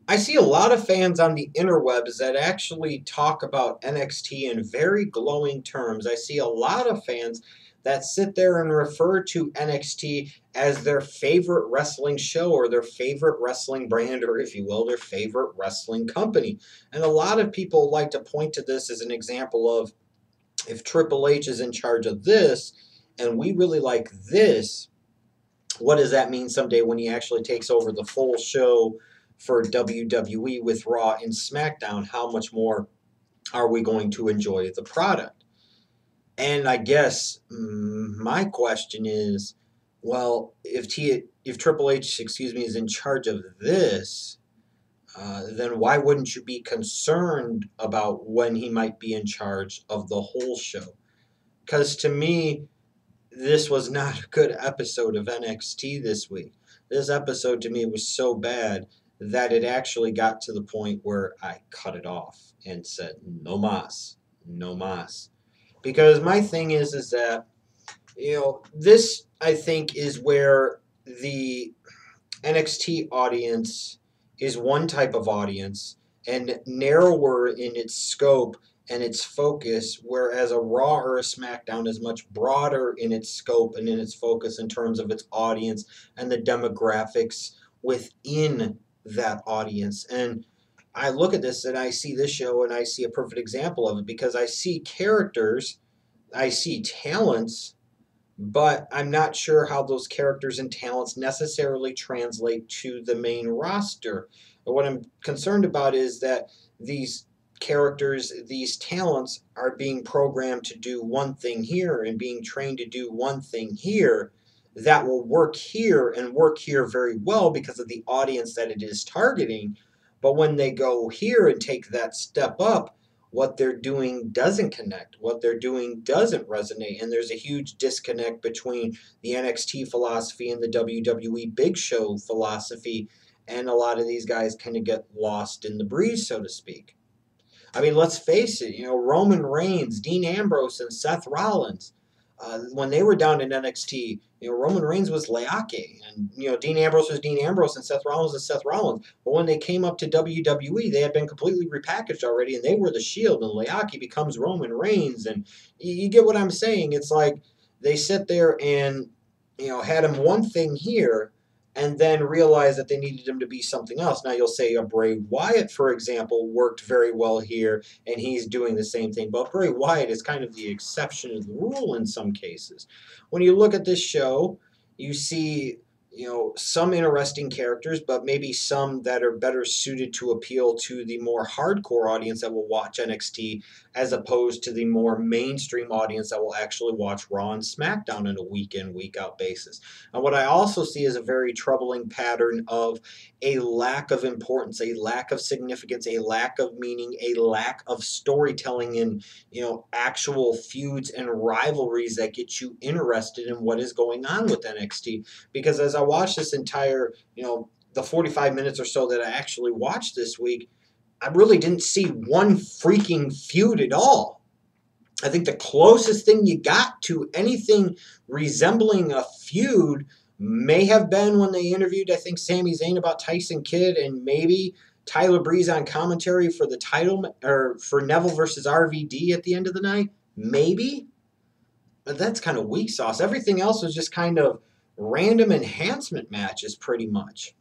I see a lot of fans on the interwebs that actually talk about NXT in very glowing terms. I see a lot of fans that sit there and refer to NXT as their favorite wrestling show or their favorite wrestling brand, or if you will, their favorite wrestling company. And a lot of people like to point to this as an example of, if Triple H is in charge of this and we really like this, what does that mean someday when he actually takes over the full show for WWE with Raw and SmackDown? How much more are we going to enjoy the product? And I guess my question is, well, if Triple H, is in charge of this, then why wouldn't you be concerned about when he might be in charge of the whole show? Because to me, this was not a good episode of NXT this week. This episode to me was so bad that it actually got to the point where I cut it off and said, no mas, no mas. Because my thing is that, this I think is where the NXT audience is one type of audience and narrower in its scope and its focus, whereas a Raw or a SmackDown is much broader in its scope and in its focus in terms of its audience and the demographics within that audience. And I look at this and I see this show and I see a perfect example of it, because I see characters, I see talents, but I'm not sure how those characters and talents necessarily translate to the main roster. But what I'm concerned about is that these characters, these talents are being programmed to do one thing here and being trained to do one thing here that will work here and work here very well because of the audience that it is targeting. But when they go here and take that step up, what they're doing doesn't connect. What they're doing doesn't resonate. And there's a huge disconnect between the NXT philosophy and the WWE Big Show philosophy. And a lot of these guys kind of get lost in the breeze, so to speak. I mean, let's face it, Roman Reigns, Dean Ambrose, and Seth Rollins, when they were down in NXT, Roman Reigns was Leake, and, Dean Ambrose was Dean Ambrose, and Seth Rollins was Seth Rollins. But when they came up to WWE, they had been completely repackaged already, and they were the Shield, and Leake becomes Roman Reigns, and you get what I'm saying? It's like they sit there and, had him one thing here, and then realized that they needed him to be something else. Now you'll say a Bray Wyatt, for example, worked very well here, and he's doing the same thing. But Bray Wyatt is kind of the exception to the rule in some cases. When you look at this show, you see, some interesting characters, but maybe some that are better suited to appeal to the more hardcore audience that will watch NXT, as opposed to the more mainstream audience that will actually watch Raw and SmackDown on a week-in, week-out basis. And what I also see is a very troubling pattern of a lack of importance, a lack of significance, a lack of meaning, a lack of storytelling and, actual feuds and rivalries that get you interested in what is going on with NXT. Because as I watch this entire, the 45 minutes or so that I actually watched this week, I really didn't see one freaking feud at all. I think the closest thing you got to anything resembling a feud may have been when they interviewed, I think, Sami Zayn about Tyson Kidd, and maybe Tyler Breeze on commentary for the title, or for Neville versus RVD at the end of the night. Maybe. But that's kind of weak sauce. Everything else was just kind of random enhancement matches, pretty much.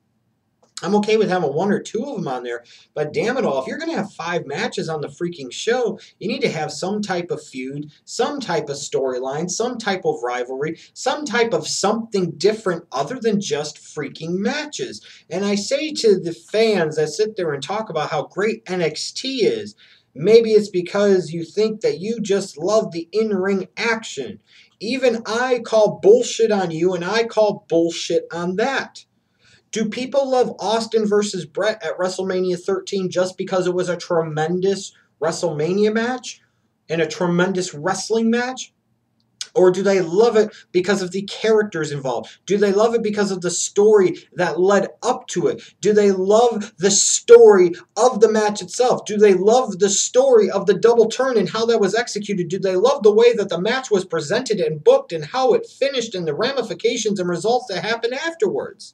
I'm okay with having one or two of them on there, but damn it all, if you're going to have 5 matches on the freaking show, you need to have some type of feud, some type of storyline, some type of rivalry, some type of something different other than just freaking matches. And I say to the fans that sit there and talk about how great NXT is, maybe it's because you think that you just love the in-ring action. Even I call bullshit on you, and I call bullshit on that. Do people love Austin versus Brett at WrestleMania 13 just because it was a tremendous WrestleMania match and a tremendous wrestling match? Or do they love it because of the characters involved? Do they love it because of the story that led up to it? Do they love the story of the match itself? Do they love the story of the double turn and how that was executed? Do they love the way that the match was presented and booked and how it finished and the ramifications and results that happened afterwards?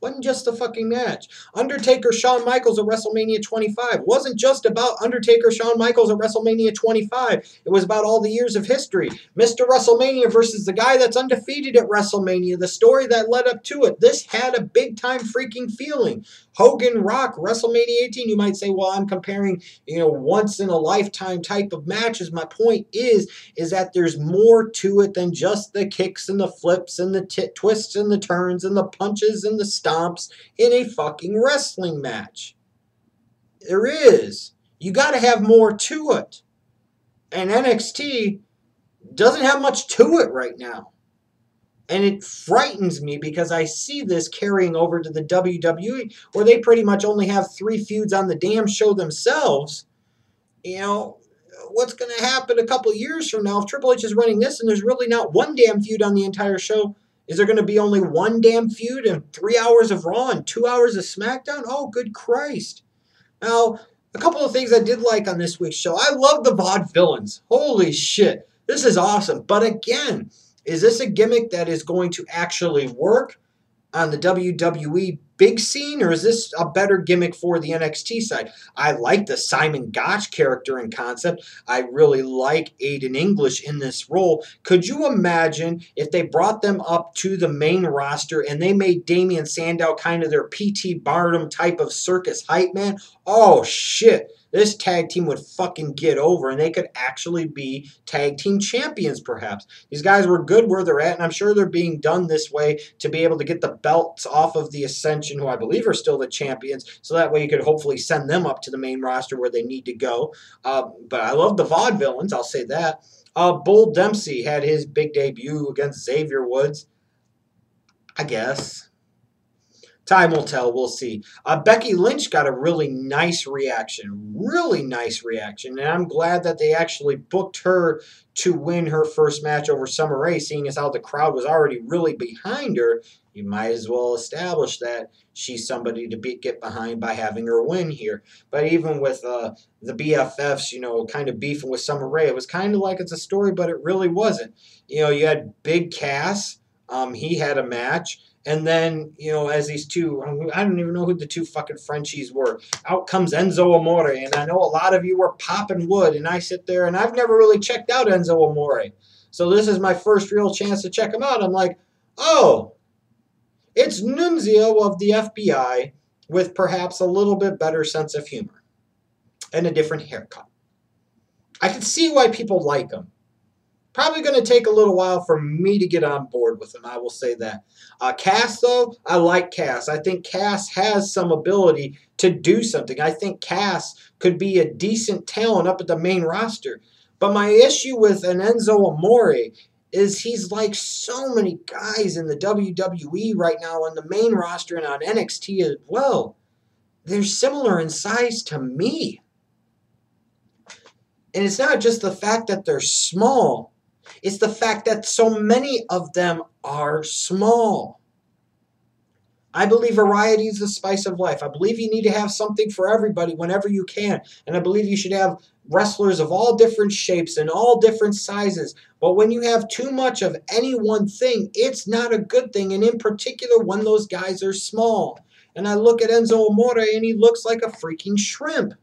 Wasn't just a fucking match. Undertaker, Shawn Michaels at WrestleMania 25. Wasn't just about Undertaker, Shawn Michaels at WrestleMania 25. It was about all the years of history. Mr. WrestleMania versus the guy that's undefeated at WrestleMania. The story that led up to it. This had a big-time freaking feeling. Hogan, Rock, WrestleMania 18. You might say, well, I'm comparing, once-in-a-lifetime type of matches. My point is that there's more to it than just the kicks and the flips and the twists and the turns and the punches and the stomps in a fucking wrestling match. There is. You got to have more to it. And NXT doesn't have much to it right now. And it frightens me because I see this carrying over to the WWE where they pretty much only have 3 feuds on the damn show themselves. What's going to happen a couple years from now if Triple H is running this and there's really not one damn feud on the entire show? Is there going to be only one damn feud and 3 hours of Raw and 2 hours of SmackDown? Oh, good Christ. Now, a couple of things I did like on this week's show. I love the Vaudevillains. Holy shit. This is awesome. But again, is this a gimmick that is going to actually work on the WWE big scene, or is this a better gimmick for the NXT side? I like the Simon Gotch character and concept. I really like Aiden English in this role. Could you imagine if they brought them up to the main roster and they made Damian Sandow kind of their P.T. Barnum type of circus hype man? Oh, shit. This tag team would fucking get over, and they could actually be tag team champions, perhaps. These guys were good where they're at, and I'm sure they're being done this way to be able to get the belts off of the Ascension, who I believe are still the champions, so that way you could hopefully send them up to the main roster where they need to go. But I love the Vaudevillains, I'll say that. Bull Dempsey had his big debut against Xavier Woods. I guess. Time will tell. We'll see. Becky Lynch got a really nice reaction. Really nice reaction. And I'm glad that they actually booked her to win her first match over Summer Rae, seeing as how the crowd was already really behind her. You might as well establish that she's somebody to get behind by having her win here. But even with the BFFs, kind of beefing with Summer Rae, it was kind of like it's a story, but it really wasn't. You had Big Cass. He had a match. And then, as these two, I don't even know who the two fucking Frenchies were. Out comes Enzo Amore. And I know a lot of you were popping wood. And I sit there, and I've never really checked out Enzo Amore. So this is my first real chance to check him out. I'm like, oh, it's Nunzio of the FBI with perhaps a little bit better sense of humor and a different haircut. I can see why people like him. Probably going to take a little while for me to get on board with him, I will say that. Cass, though, I like Cass. I think Cass has some ability to do something. I think Cass could be a decent talent up at the main roster. But my issue with an Enzo Amore is he's like so many guys in the WWE right now on the main roster and on NXT as well. They're similar in size to me. And it's not just the fact that they're small. It's the fact that so many of them are small. I believe variety is the spice of life. I believe you need to have something for everybody whenever you can. And I believe you should have wrestlers of all different shapes and all different sizes. But when you have too much of any one thing, it's not a good thing. And in particular, when those guys are small. And I look at Enzo Amore and he looks like a freaking shrimp.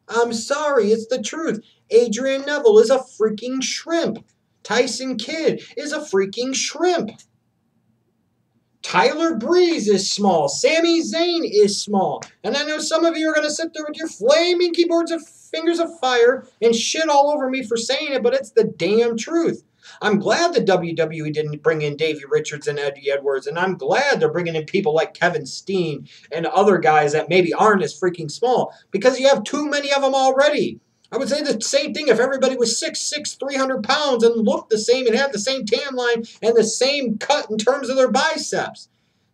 I'm sorry, it's the truth. Adrian Neville is a freaking shrimp. Tyson Kidd is a freaking shrimp. Tyler Breeze is small. Sami Zayn is small. And I know some of you are going to sit there with your flaming fingers of fire and shit all over me for saying it, but it's the damn truth. I'm glad the WWE didn't bring in Davey Richards and Eddie Edwards, and I'm glad they're bringing in people like Kevin Steen and other guys that maybe aren't as freaking small, because you have too many of them already. I would say the same thing if everybody was 6'6", 300 pounds and looked the same and had the same tan line and the same cut in terms of their biceps.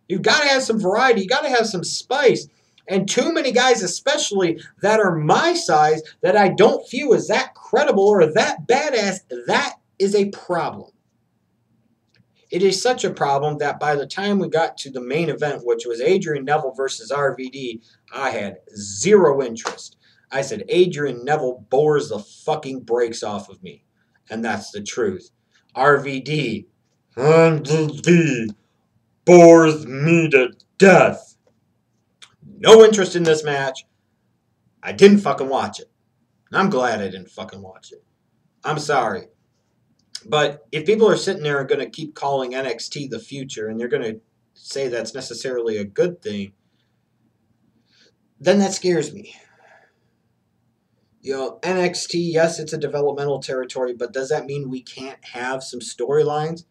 You've got to have some variety. You've got to have some spice. And too many guys, especially that are my size, that I don't view as that credible or that badass, that is a problem. It is such a problem that by the time we got to the main event, which was Adrian Neville versus RVD, I had zero interest. I said, Adrian Neville bores the fucking brakes off of me. And that's the truth. RVD bores me to death. no interest in this match. I didn't fucking watch it. I'm glad I didn't fucking watch it. I'm sorry. But if people are sitting there and going to keep calling NXT the future and they're going to say that's necessarily a good thing, then that scares me. You know, NXT, yes, it's a developmental territory, but does that mean we can't have some storylines?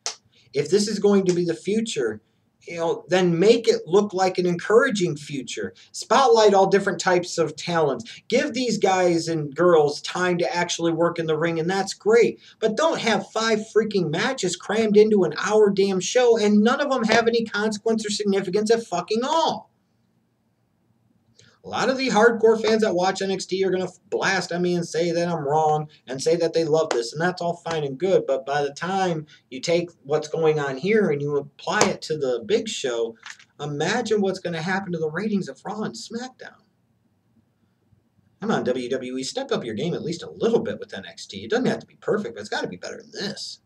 If this is going to be the future, you know, then make it look like an encouraging future. Spotlight all different types of talents. Give these guys and girls time to actually work in the ring, and that's great. But don't have 5 freaking matches crammed into an hour damn show, and none of them have any consequence or significance at fucking all. A lot of the hardcore fans that watch NXT are going to blast at me and say that I'm wrong and say that they love this, and that's all fine and good. But by the time you take what's going on here and you apply it to the big show, imagine what's going to happen to the ratings of Raw and SmackDown. Come on, WWE, step up your game at least a little bit with NXT. It doesn't have to be perfect, but it's got to be better than this.